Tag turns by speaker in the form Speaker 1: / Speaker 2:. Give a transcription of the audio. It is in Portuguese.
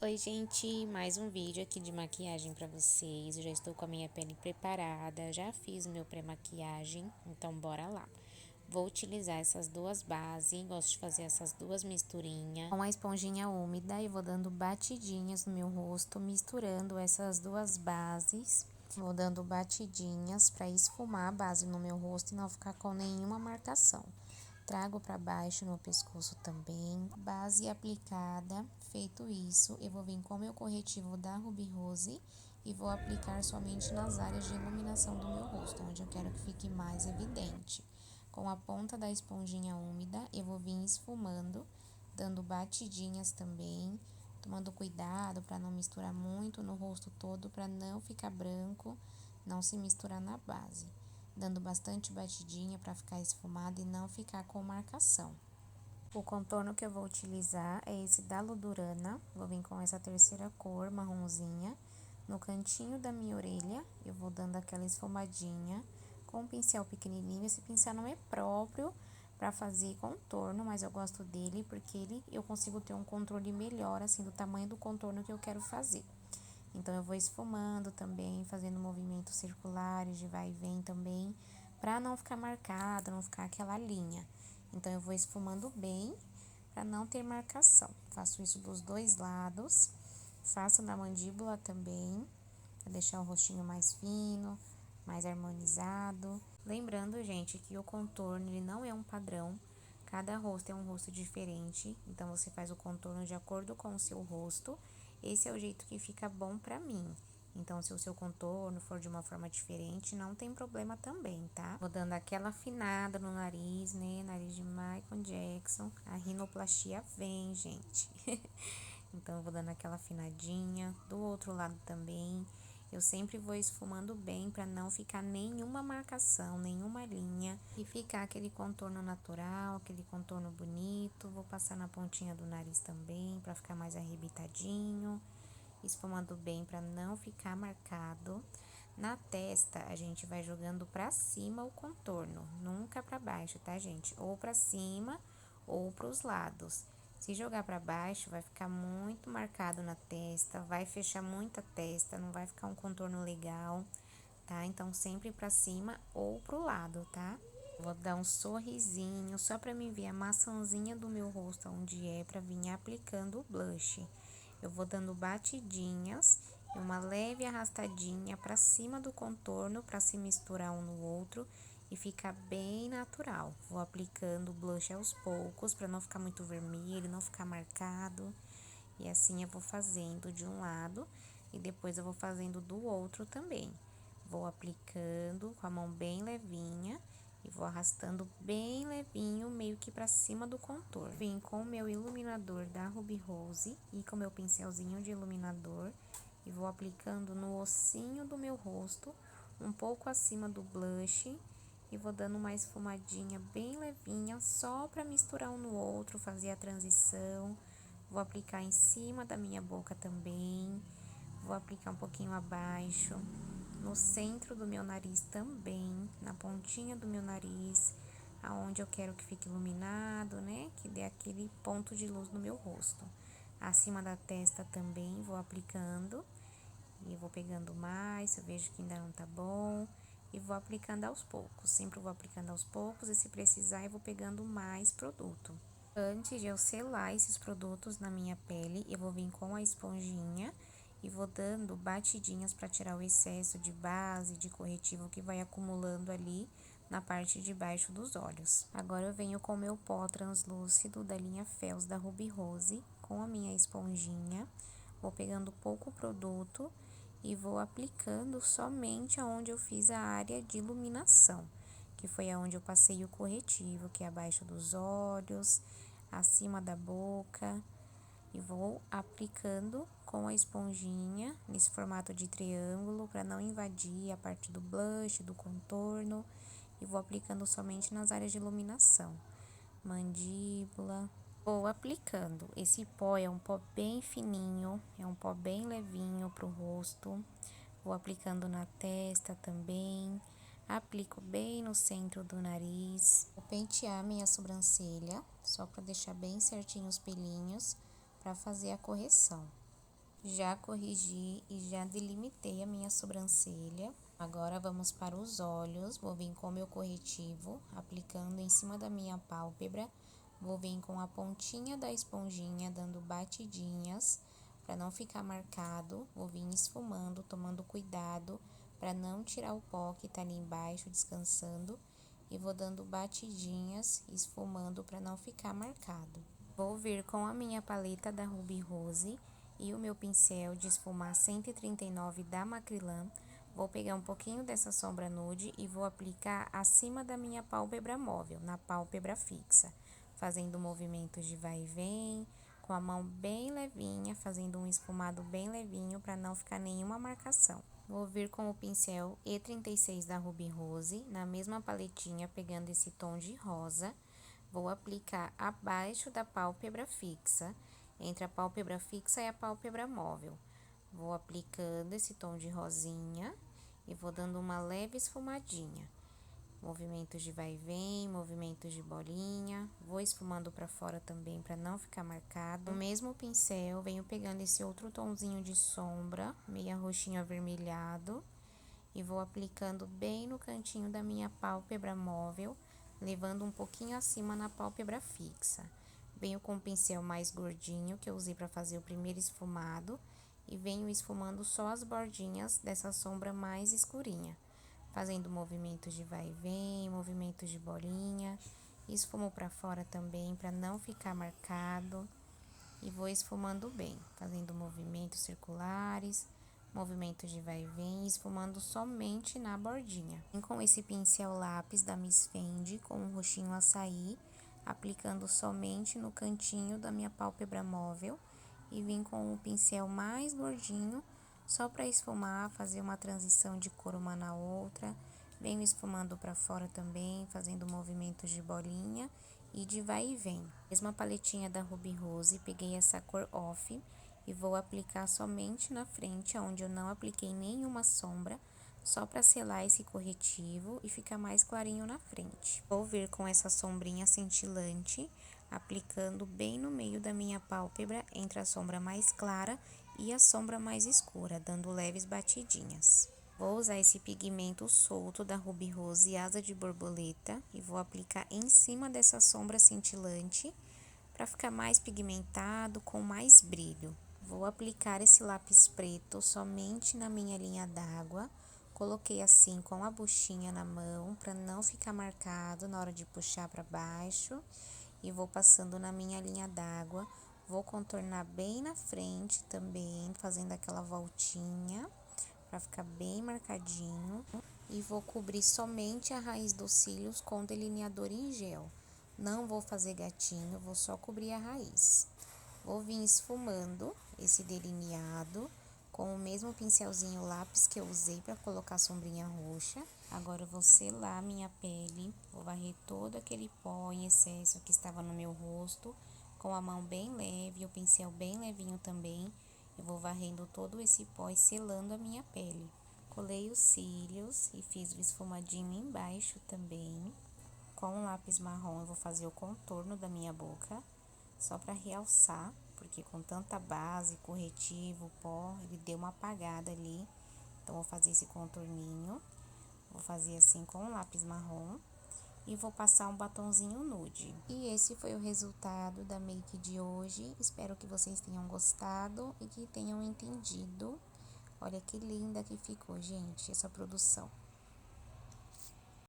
Speaker 1: Oi, gente, mais um vídeo aqui de maquiagem pra vocês. Eu já estou com a minha pele preparada, já fiz meu pré-maquiagem, então bora lá. Vou utilizar essas duas bases, gosto de fazer essas duas misturinhas. Com a esponjinha úmida, eu vou dando batidinhas no meu rosto, misturando essas duas bases. Vou dando batidinhas pra esfumar a base no meu rosto e não ficar com nenhuma marcação. Trago para baixo no pescoço também. Base aplicada. Feito isso, eu vou vir com o meu corretivo da Ruby Rose e vou aplicar somente nas áreas de iluminação do meu rosto, onde eu quero que fique mais evidente. Com a ponta da esponjinha úmida, eu vou vir esfumando, dando batidinhas também, tomando cuidado para não misturar muito no rosto todo, para não ficar branco, não se misturar na base. Dando bastante batidinha para ficar esfumado e não ficar com marcação. O contorno que eu vou utilizar é esse da Ludurana, vou vir com essa terceira cor, marronzinha. No cantinho da minha orelha, eu vou dando aquela esfumadinha com um pincel pequenininho. Esse pincel não é próprio para fazer contorno, mas eu gosto dele porque eu consigo ter um controle melhor, assim, do tamanho do contorno que eu quero fazer. Então, eu vou esfumando também, fazendo movimentos circulares de vai e vem também, para não ficar marcado, não ficar aquela linha. Então, eu vou esfumando bem, para não ter marcação. Faço isso dos dois lados, faço na mandíbula também, para deixar o rostinho mais fino, mais harmonizado. Lembrando, gente, que o contorno, ele não é um padrão, cada rosto é um rosto diferente, então você faz o contorno de acordo com o seu rosto. Esse é o jeito que fica bom pra mim. Então, se o seu contorno for de uma forma diferente, não tem problema também, tá? Vou dando aquela afinada no nariz, né? Nariz de Michael Jackson. A rinoplastia vem, gente. Então, eu vou dando aquela afinadinha. Do outro lado também. Eu sempre vou esfumando bem para não ficar nenhuma marcação, nenhuma linha. E ficar aquele contorno natural, aquele contorno bonito. Vou passar na pontinha do nariz também, para ficar mais arrebitadinho. Esfumando bem para não ficar marcado. Na testa, a gente vai jogando para cima o contorno, nunca para baixo, tá, gente? Ou para cima ou para os lados. Se jogar para baixo, vai ficar muito marcado na testa, vai fechar muita testa, não vai ficar um contorno legal, tá? Então, sempre para cima ou pro lado, tá? Vou dar um sorrisinho só para me ver a maçãzinha do meu rosto, onde é para vir aplicando o blush. Eu vou dando batidinhas e uma leve arrastadinha para cima do contorno para se misturar um no outro e ficar bem natural. Vou aplicando o blush aos poucos para não ficar muito vermelho, não ficar marcado. E assim eu vou fazendo de um lado e depois eu vou fazendo do outro também. Vou aplicando com a mão bem levinha e vou arrastando bem levinho, meio que pra cima do contorno. Vim com o meu iluminador da Ruby Rose e com o meu pincelzinho de iluminador e vou aplicando no ossinho do meu rosto, um pouco acima do blush, e vou dando uma esfumadinha bem levinha, só pra misturar um no outro, fazer a transição. Vou aplicar em cima da minha boca também, vou aplicar um pouquinho abaixo, no centro do meu nariz também, na pontinha do meu nariz, aonde eu quero que fique iluminado, né? Que dê aquele ponto de luz no meu rosto. Acima da testa também vou aplicando e vou pegando mais, se eu vejo que ainda não tá bom, e vou aplicando aos poucos. Sempre vou aplicando aos poucos e se precisar eu vou pegando mais produto. Antes de eu selar esses produtos na minha pele, eu vou vir com a esponjinha e vou dando batidinhas para tirar o excesso de base, de corretivo que vai acumulando ali na parte de baixo dos olhos. Agora eu venho com o meu pó translúcido da linha Fels da Ruby Rose, com a minha esponjinha, vou pegando pouco produto e vou aplicando somente aonde eu fiz a área de iluminação, que foi aonde eu passei o corretivo, que é abaixo dos olhos, acima da boca, e vou aplicando com a esponjinha nesse formato de triângulo para não invadir a parte do blush, do contorno, e vou aplicando somente nas áreas de iluminação, mandíbula. Vou aplicando. Esse pó é um pó bem fininho, é um pó bem levinho pro rosto. Vou aplicando na testa também. Aplico bem no centro do nariz. Vou pentear minha sobrancelha, só para deixar bem certinho os pelinhos, para fazer a correção. Já corrigi e já delimitei a minha sobrancelha. Agora vamos para os olhos. Vou vir com o meu corretivo, aplicando em cima da minha pálpebra. Vou vir com a pontinha da esponjinha, dando batidinhas para não ficar marcado. Vou vir esfumando, tomando cuidado para não tirar o pó que tá ali embaixo, descansando. E vou dando batidinhas, esfumando para não ficar marcado. Vou vir com a minha paleta da Ruby Rose e o meu pincel de esfumar 139 da Macrylan. Vou pegar um pouquinho dessa sombra nude e vou aplicar acima da minha pálpebra móvel, na pálpebra fixa, fazendo movimentos de vai e vem, com a mão bem levinha, fazendo um esfumado bem levinho para não ficar nenhuma marcação. Vou vir com o pincel E36 da Ruby Rose, na mesma paletinha, pegando esse tom de rosa. Vou aplicar abaixo da pálpebra fixa, entre a pálpebra fixa e a pálpebra móvel. Vou aplicando esse tom de rosinha e vou dando uma leve esfumadinha. Movimentos de vai e vem, movimentos de bolinha. Vou esfumando para fora também para não ficar marcado. No mesmo pincel, venho pegando esse outro tomzinho de sombra, meio roxinho avermelhado, e vou aplicando bem no cantinho da minha pálpebra móvel, levando um pouquinho acima na pálpebra fixa. Venho com o pincel mais gordinho, que eu usei para fazer o primeiro esfumado, e venho esfumando só as bordinhas dessa sombra mais escurinha, fazendo movimentos de vai e vem, movimentos de bolinha. Esfumo para fora também, para não ficar marcado. E vou esfumando bem, fazendo movimentos circulares, movimentos de vai e vem, esfumando somente na bordinha. E com esse pincel lápis da Miss Fendi, com um roxinho açaí, aplicando somente no cantinho da minha pálpebra móvel. E vim com o pincel mais gordinho, só para esfumar, fazer uma transição de cor uma na outra. Venho esfumando para fora também, fazendo movimentos de bolinha e de vai e vem. Mesma paletinha da Ruby Rose, peguei essa cor off e vou aplicar somente na frente, onde eu não apliquei nenhuma sombra, só para selar esse corretivo e ficar mais clarinho na frente. Vou vir com essa sombrinha cintilante, aplicando bem no meio da minha pálpebra, entre a sombra mais clara e a sombra mais escura, dando leves batidinhas. Vou usar esse pigmento solto da Ruby Rose Asa de Borboleta e vou aplicar em cima dessa sombra cintilante para ficar mais pigmentado, com mais brilho. Vou aplicar esse lápis preto somente na minha linha d'água. Coloquei assim com a buchinha na mão para não ficar marcado na hora de puxar para baixo. E vou passando na minha linha d'água. Vou contornar bem na frente também, fazendo aquela voltinha para ficar bem marcadinho. E vou cobrir somente a raiz dos cílios com delineador em gel. Não vou fazer gatinho, vou só cobrir a raiz. Vou vir esfumando esse delineado com o mesmo pincelzinho lápis que eu usei para colocar a sombrinha roxa. Agora eu vou selar minha pele, vou varrer todo aquele pó em excesso que estava no meu rosto, com a mão bem leve, o pincel bem levinho também. Eu vou varrendo todo esse pó e selando a minha pele. Colei os cílios e fiz o esfumadinho embaixo também. Com o lápis marrom eu vou fazer o contorno da minha boca, só para realçar, porque com tanta base, corretivo, pó, ele deu uma apagada ali. Então, vou fazer esse contorninho, vou fazer assim com o lápis marrom e vou passar um batonzinho nude. E esse foi o resultado da make de hoje. Espero que vocês tenham gostado e que tenham entendido. Olha que linda que ficou, gente, essa produção.